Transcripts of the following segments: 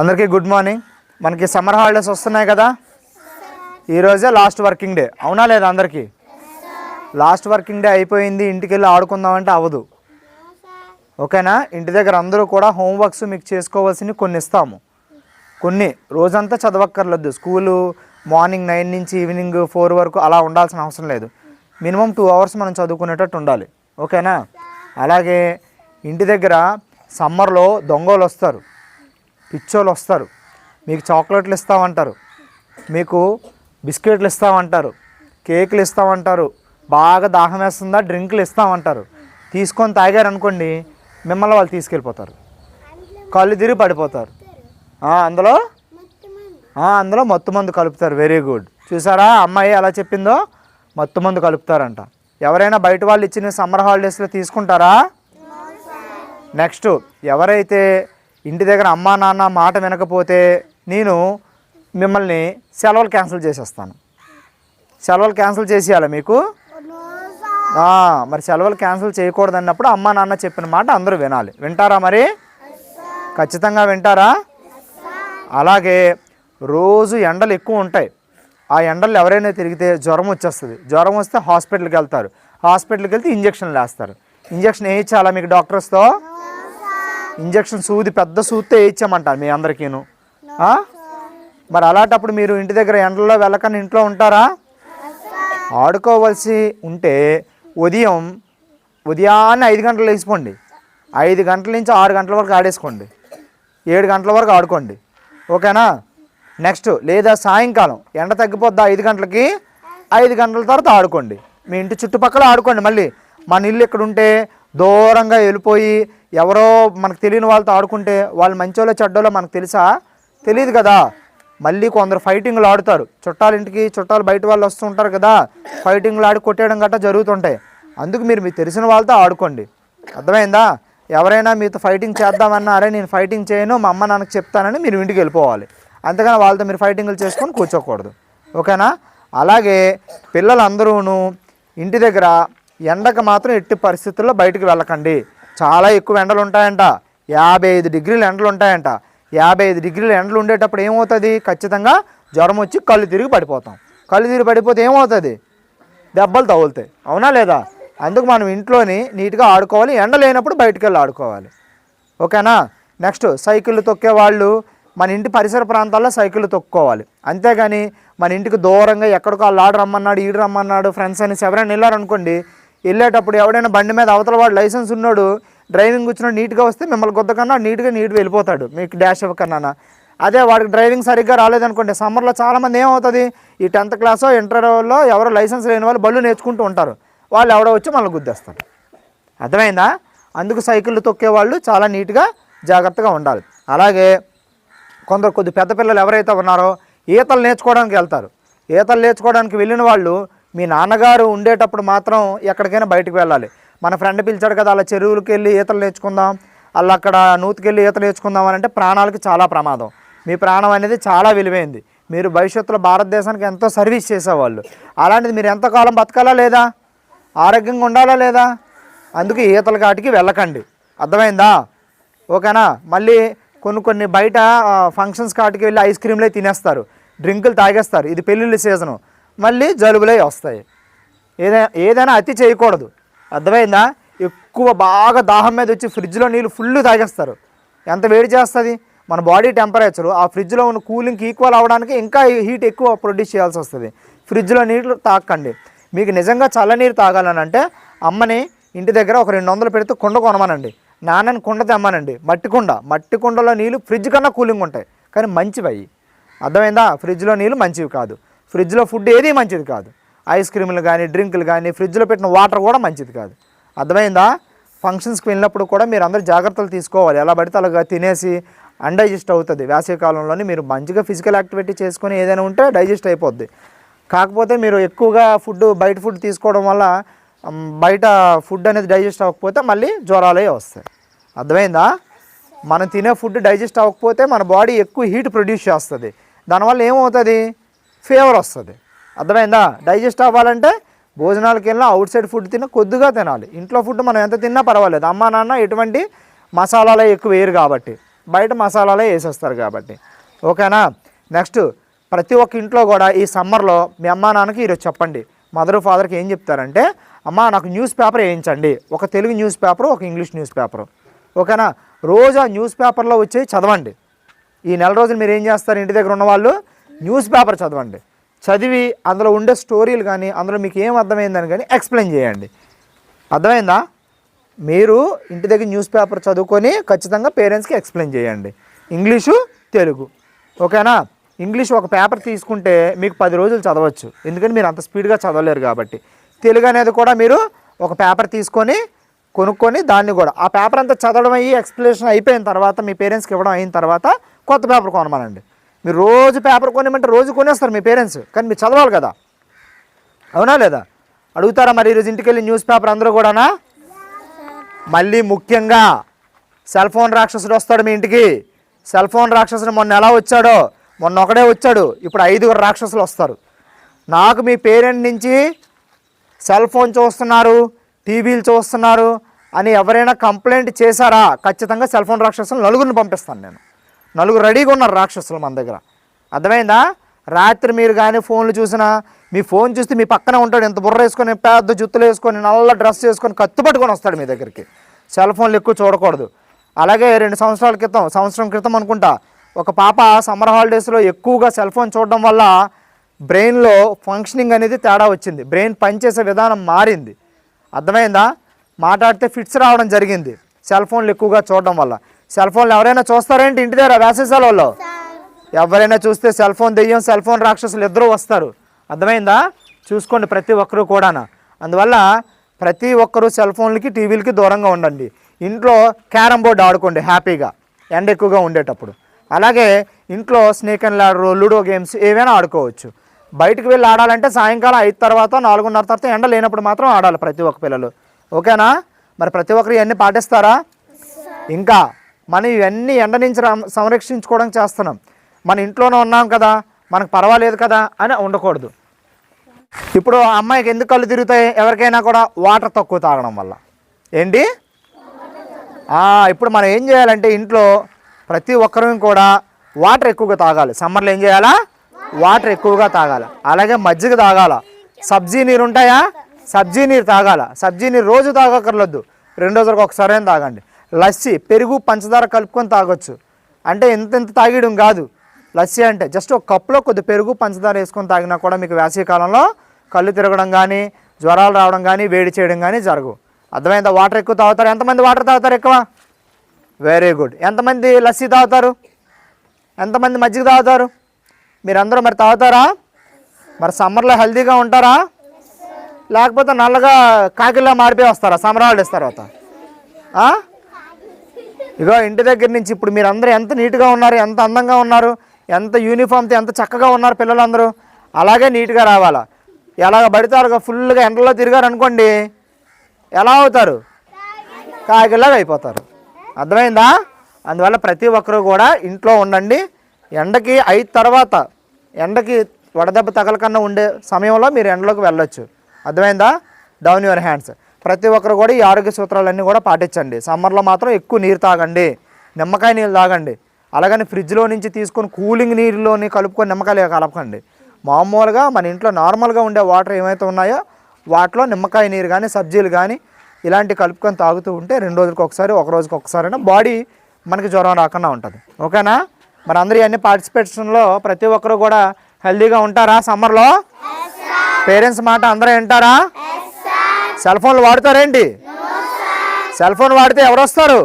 అందరికీ good morning. మనకి summer holidays వస్తున్నాయి కదా. ఈరోజే లాస్ట్ వర్కింగ్ డే, అవునా లేదా? అందరికీ లాస్ట్ వర్కింగ్ డే అయిపోయింది, ఇంటికి వెళ్ళి ఆడుకుందామంటే అవ్వదు. ఓకేనా? ఇంటి దగ్గర అందరూ కూడా హోంవర్క్స్ మీకు చేసుకోవాల్సినవి కొన్ని ఇస్తాము. కొన్ని రోజంతా చదవక్కర్లేదు. స్కూలు మార్నింగ్ 9 నుంచి ఈవినింగ్ 4 వరకు అలా ఉండాల్సిన అవసరం లేదు. మినిమం 2 hours మనం చదువుకునేటట్టు ఉండాలి. ఓకేనా? అలాగే ఇంటి దగ్గర సమ్మర్లో దొంగలు వస్తారు, పిచ్చోళ్ళు వస్తారు. మీకు చాక్లెట్లు ఇస్తామంటారు, మీకు బిస్కెట్లు ఇస్తామంటారు, కేకులు ఇస్తామంటారు, బాగా దాహం వేస్తుందా డ్రింకులు ఇస్తామంటారు. తీసుకొని తాగారనుకోండి, మిమ్మల్ని వాళ్ళు తీసుకెళ్ళిపోతారు, కళ్ళు తిరిగి పడిపోతారు. అందులో మత్తు మందు కలుపుతారు. Very good. చూసారా అమ్మాయి ఎలా చెప్పిందో? మత్తు మందు కలుపుతారంట. ఎవరైనా బయట వాళ్ళు ఇచ్చిన సమ్మర్ హాలిడేస్లో తీసుకుంటారా? నెక్స్ట్, ఎవరైతే ఇంటి దగ్గర అమ్మా నాన్న మాట వినకపోతే నేను మిమ్మల్ని సెలవులు క్యాన్సిల్ చేసేస్తాను. సెలవులు క్యాన్సిల్ చేసేయాలి మీకు. మరి సెలవులు క్యాన్సిల్ చేయకూడదు అన్నప్పుడు అమ్మా నాన్న చెప్పిన మాట అందరూ వినాలి. వింటారా? మరి ఖచ్చితంగా వింటారా? అలాగే రోజు ఎండలు ఎక్కువ ఉంటాయి. ఆ ఎండలు ఎవరైనా తిరిగితే జ్వరం వచ్చేస్తుంది. జ్వరం వస్తే హాస్పిటల్కి వెళ్తారు. హాస్పిటల్కి వెళ్తే ఇంజక్షన్లు వేస్తారు. ఇంజక్షన్ వేయించాలా మీకు డాక్టర్స్తో? ఇంజక్షన్ సూది పెద్ద సూదితో వేయించామంటారు మీ అందరికీను. మరి అలాంటప్పుడు మీరు ఇంటి దగ్గర ఎండల్లో వెళ్ళకని ఇంట్లో ఉంటారా? ఆడుకోవాల్సి ఉంటే ఉదయాన్నే 5 గంటలు వేసుకోండి. 5 గంటల నుంచి 6 గంటల వరకు ఆడేసుకోండి. 7 గంటల వరకు ఆడుకోండి. ఓకేనా? నెక్స్ట్, లేదా సాయంకాలం ఎండ తగ్గిపోద్దా 5 గంటలకి, 5 గంటల తర్వాత ఆడుకోండి. మీ ఇంటి చుట్టుపక్కల ఆడుకోండి. మళ్ళీ మన ఇల్లు ఇక్కడ ఉంటే దూరంగా వెళ్ళిపోయి ఎవరో మనకు తెలియని వాళ్ళతో ఆడుకుంటే వాళ్ళు మంచోళ్ళో చెడ్డోళ్ళో మనకు తెలుసా? తెలియదు కదా. మళ్ళీ కొందరు ఫైటింగ్లు ఆడుతారు. చుట్టాలు బయట వాళ్ళు వస్తూ ఉంటారు కదా, ఫైటింగ్లు ఆడి కొట్టేయడం గట్రా జరుగుతుంటాయి. అందుకు మీరు మీకు తెలిసిన వాళ్ళతో ఆడుకోండి. అర్థమైందా? ఎవరైనా మీతో ఫైటింగ్ చేద్దామన్నా, అరే నేను ఫైటింగ్ చేయను మా అమ్మ నాన్నకు చెప్తానని మీరు ఇంటికి వెళ్ళిపోవాలి. అంతేగాని వాళ్ళతో మీరు ఫైటింగ్లు చేసుకొని కూర్చోకూడదు. ఓకేనా? అలాగే పిల్లలందరూ ఇంటి దగ్గర ఎండకు మాత్రం ఎట్టి పరిస్థితుల్లో బయటికి వెళ్ళకండి. చాలా ఎక్కువ ఎండలు ఉంటాయంట. 55 డిగ్రీల ఎండలు ఉంటాయంట. 55 డిగ్రీల ఎండలు ఉండేటప్పుడు ఏమవుతుంది? ఖచ్చితంగా జ్వరం వచ్చి కళ్ళు తిరిగి పడిపోతాం. కళ్ళు తిరిగి పడిపోతే ఏమవుతుంది? దెబ్బలు తగులుతాయి, అవునా లేదా? అందుకు మనం ఇంట్లోని నీట్గా ఆడుకోవాలి. ఎండ లేనప్పుడు బయటికి వెళ్ళి ఆడుకోవాలి. ఓకేనా? నెక్స్ట్, సైకిళ్ళు తొక్కే వాళ్ళు మన ఇంటి పరిసర ప్రాంతాల్లో సైకిళ్ళు తొక్కుకోవాలి. అంతేగాని మన ఇంటికి దూరంగా ఎక్కడికో వాళ్ళు ఆడు రమ్మన్నాడు, ఈడు రమ్మన్నాడు ఫ్రెండ్స్ అనేసి ఎవరైనా వెళ్ళారనుకోండి, వెళ్ళేటప్పుడు ఎవడైనా బండి మీద అవతల వాడు లైసెన్స్ ఉన్నాడు డ్రైవింగ్ వచ్చినాడు నీట్గా వస్తే మిమ్మల్ని కొద్దకన్నా నీట్గా వెళ్ళిపోతాడు, మీకు డాష్ ఇవ్వకన్నా. అదే వాడికి డ్రైవింగ్ సరిగ్గా రాలేదనుకోండి, సమ్మర్లో చాలామంది ఏమవుతుంది, ఈ 10th క్లాసో ఇంటర్లో ఎవరో లైసెన్స్ లేని వాళ్ళు బళ్ళు నేర్చుకుంటూ ఉంటారు. వాళ్ళు ఎవడో వచ్చి మళ్ళీ గుద్దేస్తారు. అర్థమైందా? అందుకు సైకిళ్ళు తొక్కే వాళ్ళు చాలా నీట్గా జాగ్రత్తగా ఉండాలి. అలాగే కొందరు కొద్ది పెద్ద పిల్లలు ఎవరైతే ఉన్నారో ఈతలు నేర్చుకోవడానికి వెళ్తారు. ఈతలు నేర్చుకోవడానికి వెళ్ళిన వాళ్ళు మీ నాన్నగారు ఉండేటప్పుడు మాత్రం ఎక్కడికైనా బయటకు వెళ్ళాలి. మన ఫ్రెండ్ పిలిచాడు కదా, అలా చెరువులకు వెళ్ళి ఈతలు నేర్చుకుందాం, అలా అక్కడ నూతికెళ్ళి ఈత నేర్చుకుందాం అని అంటే ప్రాణాలకి చాలా ప్రమాదం. మీ ప్రాణం అనేది చాలా విలువైంది. మీరు భవిష్యత్తులో భారతదేశానికి ఎంతో సర్వీస్ చేసేవాళ్ళు. అలాంటిది మీరు ఎంతకాలం బతకాలా లేదా? ఆరోగ్యంగా ఉండాలా లేదా? అందుకే ఈతల కాటికి వెళ్ళకండి. అర్థమైందా? ఓకేనా? మళ్ళీ కొన్ని బయట ఫంక్షన్స్ కాటికి వెళ్ళి ఐస్ క్రీమ్లే తినేస్తారు, డ్రింకులు తాగేస్తారు. ఇది పెళ్ళిళ్ళ సీజను, మళ్ళీ జలుబులే వస్తాయి. ఏదైనా అతి చేయకూడదు. అర్థమైందా? ఎక్కువ బాగా దాహం మీద వచ్చి ఫ్రిడ్జ్లో నీళ్ళు ఫుల్ తాగేస్తారు. ఎంత వేడి చేస్తుంది మన బాడీ టెంపరేచరు. ఆ ఫ్రిడ్జ్లో ఉన్న కూలింగ్కి ఈక్వల్ అవ్వడానికి ఇంకా హీట్ ఎక్కువ ప్రొడ్యూస్ చేయాల్సి వస్తుంది. ఫ్రిడ్జ్లో నీళ్ళు తాగకండి. మీకు నిజంగా చల్లనీరు తాగాలని అంటే అమ్మని ఇంటి దగ్గర ఒక 200 పెడితే కుండ కొనమనండి, నాన్నని కుండ తెమ్మనండి. మట్టి కుండలో నీళ్ళు ఫ్రిడ్జ్ కన్నా కూలింగ్ ఉంటాయి, కానీ మంచివి అయ్యి. అర్థమైందా? ఫ్రిడ్జ్లో నీళ్ళు మంచివి కాదు. ఫ్రిడ్జ్లో ఫుడ్ ఏది మంచిది కాదు. ఐస్ క్రీములు కానీ డ్రింకులు కానీ ఫ్రిడ్జ్లో పెట్టిన వాటర్ కూడా మంచిది కాదు. అర్థమైందా? ఫంక్షన్స్కి వెళ్ళినప్పుడు కూడా మీరు అందరూ జాగ్రత్తలు తీసుకోవాలి. ఎలా పడితే అలాగా తినేసి అన్డైజెస్ట్ అవుతుంది. వేసవికాలంలోని మీరు మంచిగా ఫిజికల్ యాక్టివిటీ చేసుకొని ఏదైనా ఉంటే డైజెస్ట్ అయిపోద్ది. కాకపోతే మీరు ఎక్కువగా బయట ఫుడ్ తీసుకోవడం వల్ల బయట ఫుడ్ అనేది డైజెస్ట్ అవ్వకపోతే మళ్ళీ జ్వరాలే వస్తాయి. అర్థమైందా? మనం తినే ఫుడ్ డైజెస్ట్ అవ్వకపోతే మన బాడీ ఎక్కువ హీట్ ప్రొడ్యూస్ చేస్తుంది. దానివల్ల ఏమవుతుంది? ఫీవర్ వస్తుంది. అర్థమైందా? డైజెస్ట్ అవ్వాలంటే భోజనాలకు వెళ్ళినా అవుట్ సైడ్ ఫుడ్ కొద్దిగా తినాలి. ఇంట్లో ఫుడ్ మనం ఎంత తిన్నా పర్వాలేదు. అమ్మా నాన్న ఎటువంటి మసాలాలు ఎక్కువ వేయరు కాబట్టి. బయట మసాలాలే వేసేస్తారు కాబట్టి. ఓకేనా. నెక్స్ట్ ప్రతి ఒక్క ఇంట్లో కూడా ఈ సమ్మర్లో మీ అమ్మా నాన్నకి ఈరోజు చెప్పండి, మదర్ ఫాదర్కి ఏం చెప్తారంటే, అమ్మ నాకు న్యూస్ పేపర్ వేయించండి, ఒక తెలుగు న్యూస్ పేపరు, ఒక ఇంగ్లీష్ న్యూస్ పేపరు. ఓకేనా. రోజు ఆ న్యూస్ పేపర్లో వచ్చి చదవండి. ఈ నెల రోజులు మీరు ఏం చేస్తారు, ఇంటి దగ్గర ఉన్నవాళ్ళు న్యూస్ పేపర్ చదవండి. చదివి అందులో ఉండే స్టోరీలు కానీ అందులో మీకు ఏం అర్థమైందని కానీ ఎక్స్ప్లెయిన్ చేయండి. అర్థమైందా. మీరు ఇంటి దగ్గర న్యూస్ పేపర్ చదువుకొని ఖచ్చితంగా పేరెంట్స్కి ఎక్స్ప్లెయిన్ చేయండి, ఇంగ్లీషు తెలుగు. ఓకేనా. ఇంగ్లీష్ ఒక పేపర్ తీసుకుంటే మీకు 10 రోజులు చదవచ్చు, ఎందుకంటే మీరు అంత స్పీడ్గా చదవలేరు కాబట్టి. తెలుగు అనేది కూడా మీరు ఒక పేపర్ తీసుకొని కొనుక్కొని దాన్ని కూడా ఆ పేపర్ అంతా చదవడం అయ్యి ఎక్స్ప్లెనేషన్ అయిపోయిన తర్వాత మీ పేరెంట్స్కి ఇవ్వడం అయిన తర్వాత కొత్త పేపర్ కొనమనండి. మీరు రోజు పేపర్ కొనేమంటే రోజు కొనేస్తారు మీ పేరెంట్స్, కానీ మీరు చదవాలి కదా. అవునా లేదా. అడుగుతారా మరి ఈరోజు ఇంటికి వెళ్ళి న్యూస్ పేపర్ అందరూ కూడానా. మళ్ళీ ముఖ్యంగా సెల్ ఫోన్ రాక్షసుడు వస్తాడు మీ ఇంటికి. సెల్ ఫోన్ రాక్షసుడు మొన్న ఎలా వచ్చాడో, మొన్న ఒకడే వచ్చాడు, ఇప్పుడు 5 రాక్షసులు వస్తారు. నాకు మీ పేరెంట్ నుంచి సెల్ ఫోన్ చూస్తున్నారు, టీవీలు చూస్తున్నారు అని ఎవరైనా కంప్లైంట్ చేశారా, ఖచ్చితంగా సెల్ ఫోన్ రాక్షసులు 4 పంపిస్తాను నేను. 4 రెడీగా ఉన్నారు రాక్షసులు మన దగ్గర. అర్థమైందా. రాత్రి మీరు కానీ ఫోన్లు చూసినా, మీ ఫోన్ చూస్తే మీ పక్కన ఉంటాడు, ఎంత బుర్ర వేసుకొని పెద్ద జుత్తులు వేసుకొని నల్ల డ్రెస్ వేసుకొని కత్తి పట్టుకొని వస్తాడు మీ దగ్గరికి. సెల్ ఫోన్లు ఎక్కువ చూడకూడదు. అలాగే 2 సంవత్సరాల క్రితం, సంవత్సరం క్రితం అనుకుంటా, ఒక పాప సమ్మర్ హాలిడేస్లో ఎక్కువగా సెల్ ఫోన్ చూడడం వల్ల బ్రెయిన్లో ఫంక్షనింగ్ అనేది తేడా వచ్చింది, బ్రెయిన్ పనిచేసే విధానం మారింది. అర్థమైందా. మాట్లాడితే ఫిట్స్ రావడం జరిగింది సెల్ ఫోన్లు ఎక్కువగా చూడడం వల్ల. సెల్ ఫోన్లు ఎవరైనా చూస్తారేంటి ఇంటి దగ్గర వేసవి సెలవుల్లో. ఎవరైనా చూస్తే సెల్ ఫోన్ దెయ్యం, సెల్ ఫోన్ రాక్షసులు ఇద్దరూ వస్తారు. అర్థమైందా. చూసుకోండి ప్రతి ఒక్కరూ కూడా. అందువల్ల ప్రతి ఒక్కరూ సెల్ ఫోన్లకి టీవీలకి దూరంగా ఉండండి. ఇంట్లో క్యారమ్ బోర్డు ఆడుకోండి హ్యాపీగా, ఎండ ఎక్కువగా ఉండేటప్పుడు. అలాగే ఇంట్లో snake and ladder, ludo games ఏవైనా ఆడుకోవచ్చు. బయటకు వెళ్ళి ఆడాలంటే సాయంకాలం 5 తర్వాత 4:30 తర్వాత ఎండ లేనప్పుడు మాత్రం ఆడాలి ప్రతి ఒక్క పిల్లలు. ఓకేనా. మరి ప్రతి ఒక్కరు ఇవన్నీ పాటిస్తారా. ఇంకా మనం ఇవన్నీ ఎండ నుంచి సంరక్షించుకోవడం చేస్తున్నాం. మన ఇంట్లోనే ఉన్నాం కదా, మనకు పర్వాలేదు కదా అని ఉండకూడదు. ఇప్పుడు అమ్మాయికి ఎందుకు కళ్ళు తిరుగుతాయి, ఎవరికైనా కూడా వాటర్ తక్కువ తాగడం వల్ల. ఏంటి. ఇప్పుడు మనం ఏం చేయాలంటే ఇంట్లో ప్రతి ఒక్కరూ కూడా వాటర్ ఎక్కువగా తాగాలి. సమ్మర్లో ఏం చేయాలా, వాటర్ ఎక్కువగా తాగాలి. అలాగే మజ్జిగ తాగాల. సబ్జీ నీరు ఉంటాయా, సబ్జీ నీరు తాగాల. సబ్జీ నీరు రోజు తాగక్కర్లేదు, 2 రోజులకు ఒకసారి తాగండి. లస్సీ, పెరుగు పంచదార కలుపుకొని తాగొచ్చు. అంటే ఎంత తాగడం కాదు. లస్సీ అంటే జస్ట్ ఒక కప్పులో కొద్ది పెరుగు పంచదార వేసుకొని తాగినా కూడా మీకు వేసవికాలంలో కళ్ళు తిరగడం కానీ, జ్వరాలు రావడం కానీ, వేడి చేయడం కానీ జరగవు. అర్థమైందా. వాటర్ ఎక్కువ తాగుతారు. ఎంతమంది వాటర్ తాగుతారు ఎక్కువ. Very good. ఎంతమంది లస్సీ తాగుతారు, ఎంతమంది మజ్జిగ తాగుతారు. మీరందరూ మరి తాగుతారా. మరి సమ్మర్లో హెల్తీగా ఉంటారా, లేకపోతే నల్లగా కాకిలా మారిపోయి వస్తారా సమ్మర్ హాలిడేస్ తర్వాత. ఇగో ఇంటి దగ్గర నుంచి ఇప్పుడు మీరందరూ ఎంత నీట్గా ఉన్నారు, ఎంత అందంగా ఉన్నారు, ఎంత యూనిఫామ్తో ఎంత చక్కగా ఉన్నారు పిల్లలందరూ. అలాగే నీట్గా రావాలా. ఎలాగ పడితే ఫుల్గా ఎండలో తిరిగారు అనుకోండి, ఎలా అవుతారు, కాకిలాగా అయిపోతారు. అర్థమైందా. అందువల్ల ప్రతి ఒక్కరూ కూడా ఇంట్లో ఉండండి. ఎండకి 5 తర్వాత ఎండకి వడదెబ్బ తగలకన్నా ఉండే సమయంలో మీరు ఎండలోకి వెళ్ళొచ్చు. అర్థమైందా. Down your hands. ప్రతి ఒక్కరు కూడా ఈ ఆరోగ్య సూత్రాలన్నీ కూడా పాటించండి. సమ్మర్లో మాత్రం ఎక్కువ నీరు తాగండి, నిమ్మకాయ నీళ్ళు తాగండి. అలాగని ఫ్రిడ్జ్లో నుంచి తీసుకొని కూలింగ్ నీరులోని కలుపుకొని నిమ్మకాయలు కలపకండి. మామూలుగా మన ఇంట్లో నార్మల్గా ఉండే వాటర్ ఏమైతే ఉన్నాయో వాటిలో నిమ్మకాయ నీరు కానీ, సబ్జీలు కానీ ఇలాంటి కలుపుకొని తాగుతూ ఉంటే 2 రోజులకు ఒకసారి, 1 రోజుకి ఒకసారైనా బాడీ మనకి జ్వరం రాకుండా ఉంటుంది. ఓకేనా. మరి అందరూ ఇవన్నీ పార్టిసిపేషన్లో ప్రతి ఒక్కరు కూడా హెల్తీగా ఉంటారా సమ్మర్లో. పేరెంట్స్ మాట అందరూ వింటారా. సెల్ ఫోన్లు వాడతారేంటి. సెల్ ఫోన్ వాడితే ఎవరు వస్తారు,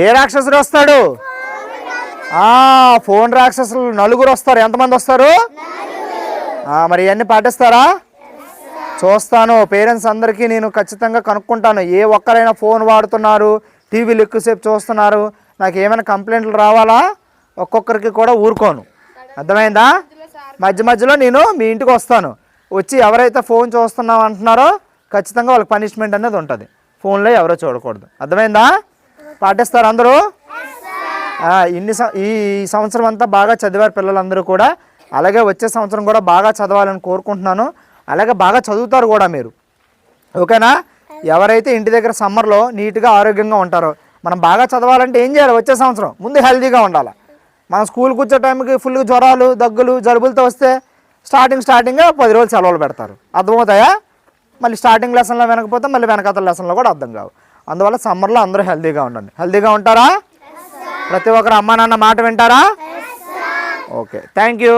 ఏ రాక్షసుడు వస్తాడు. ఫోన్ రాక్షసులు 4 వస్తారు. ఎంతమంది వస్తారు. మరి ఇవన్నీ పాటిస్తారా. చూస్తాను. పేరెంట్స్ అందరికీ నేను ఖచ్చితంగా కనుక్కుంటాను. ఏ ఒక్కరైనా ఫోన్ వాడుతున్నారు, టీవీలు ఎక్కువసేపు చూస్తున్నారు, నాకు ఏమైనా కంప్లైంట్లు రావాలా, ఒక్కొక్కరికి కూడా ఊరుకోను. అర్థమైందా. మధ్యలో నేను మీ ఇంటికి వస్తాను. వచ్చి ఎవరైతే ఫోన్ చూస్తున్నాం అంటున్నారో ఖచ్చితంగా వాళ్ళకి పనిష్మెంట్ అనేది ఉంటుంది. ఫోన్లో ఎవరో చూడకూడదు. అర్థమైందా. పాటిస్తారు అందరూ. ఈ సంవత్సరం అంతా బాగా చదివారు పిల్లలందరూ కూడా. అలాగే వచ్చే సంవత్సరం కూడా బాగా చదవాలని కోరుకుంటున్నాను. అలాగే బాగా చదువుతారు కూడా మీరు. ఓకేనా. ఎవరైతే ఇంటి దగ్గర సమ్మర్లో నీట్గా ఆరోగ్యంగా ఉంటారో మనం బాగా చదవాలంటే ఏం చేయాలి? వచ్చే సంవత్సరం ముందు హెల్తీగా ఉండాలి. మనం స్కూల్కి వచ్చే టైంకి ఫుల్గా జ్వరాలు, దగ్గులు, జలుబులతో వస్తే స్టార్టింగ్గా 10 రోజులు సెలవులు పెడతారు. అర్థమవుతాయా? మళ్ళీ స్టార్టింగ్ లెసన్లో వినకపోతే మళ్ళీ వెనకాతల లెసన్లో కూడా అర్థం కావు. అందువల్ల సమ్మర్లో అందరూ హెల్తీగా ఉండండి. హెల్తీగా ఉంటారా? ప్రతి ఒక్కరు అమ్మా నాన్న మాట వింటారా? Okay, thank you.